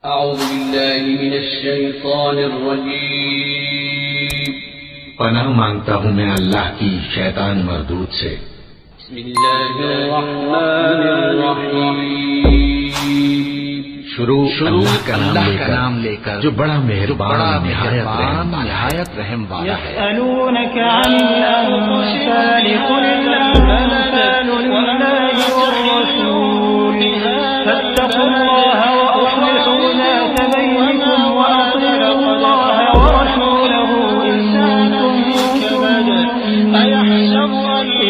أعوذ بالله من الشيطان الرجيم پناہ مانگتا ہوں میں اللہ کی شیطان مردود سے۔ بسم الله الرحمن الرحيم شروع اللہ کا نام لے کر جو بڑا مہربان نہایت رحم والا ہے۔ يسألونك عن الأنفال قل الأنفال لله والرسول فاتقوا الله وأصلحوا ذات بينكم وأطيعوا الله ورسوله إن كنتم أيحسب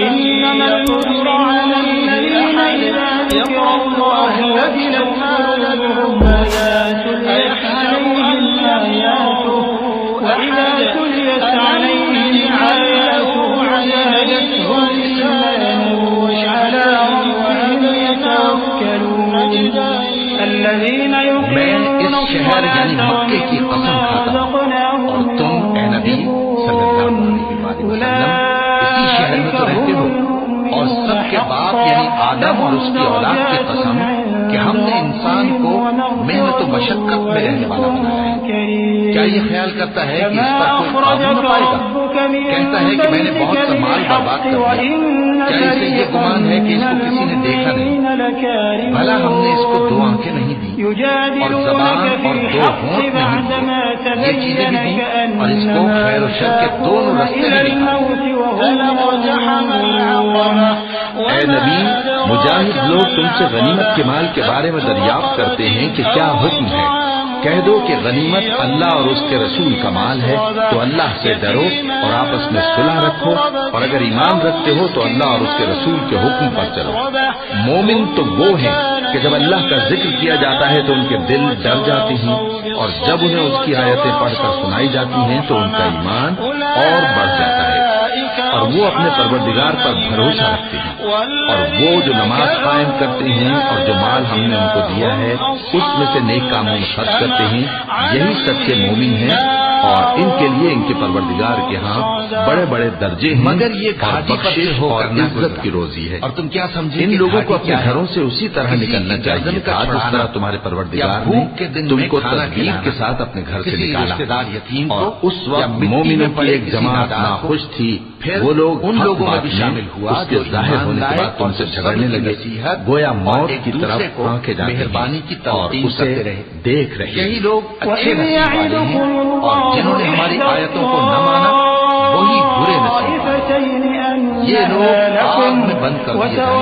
إنما العسر على الذين إذا ذكر الله وجلت قلوبهم فلا عليهم آياته وإذا تليت عليهم آياته زادتهم إيمانا وعلى ربهم يتوكلون الذين يقيمون الصلاة مکے کی قسم کھاتا ہوں اور تم اے نبی صلی اللہ علیہ وسلم اسی شہر میں تو رہتے ہو، اور سب کے باپ یعنی آدم اور اس کی اولاد کی قسم کہ ہم نے انسان کو محنت و مشقت میں رہنے والا بنایا ہے۔ کیا یہ خیال کرتا ہے کہ اس پر کوئی قابو نہ پائے گا؟ کہتا ہے کہ میں نے بہت سا مال برباد کر دیا، کیا اسے یہ گمان ہے کہ اس کو کسی نے دیکھا نہیں؟ بھلا ہم نے اس کو دو آنکھیں نہیں دی اور زبان اور دو ہونٹ نہیں دی، یہ چیزیں بھی دی اور اس کو خیر و شر کے دونوں رستے میں دکھائے۔ اے نبی، مجاہد لوگ تم سے غنیمت کے مال کے بارے میں دریافت کرتے ہیں کہ کیا حکم ہے۔ کہہ دو کہ غنیمت اللہ اور اس کے رسول کا مال ہے، تو اللہ سے ڈرو اور آپس میں صلح رکھو، اور اگر ایمان رکھتے ہو تو اللہ اور اس کے رسول کے حکم پر چلو۔ مومن تو وہ ہیں کہ جب اللہ کا ذکر کیا جاتا ہے تو ان کے دل ڈر جاتے ہیں، اور جب انہیں اس کی آیتیں پڑھ کر سنائی جاتی ہیں تو ان کا ایمان اور بڑھ جاتا ہے، اور وہ اپنے پروردگار پر بھروسہ رکھتے ہیں، اور وہ جو نماز قائم کرتے ہیں اور جو مال ہم نے ان کو دیا ہے اس میں سے نیک کاموں میں خرچ کرتے ہیں، یہی سچے مومن ہیں، اور ان کے لیے ان کے پروردگار کے ہاں بڑے بڑے درجے ہیں، مگر یہ بخشش اور عزت کی روزی ہے۔ اور تم کیا سمجھے ان لوگوں کو اپنے گھروں سے اسی طرح نکلنا چاہیے تھا جس طرح تمہارے پروردگار نے تم کو تدبیر کے ساتھ اپنے گھر سے نکالا، اور اس وقت مومنوں کی ایک جماعت ناخوش تھی، وہ لوگ ان لوگوں میں بھی شامل ہوا اس کے ظاہر ہونے کے بعد تم سے جھگڑنے لگے، گویا موت کی طرف آنکھیں جاتی مہربانی کی اور اسے دیکھ رہے۔ یہی لوگ اچھے نصیب والے ہیں، اور جنہوں نے ہماری آیتوں کو نہ مانا وہی برے نصیب والے۔ یہ لوگ آگ میں بند کر دیے جائیں گے۔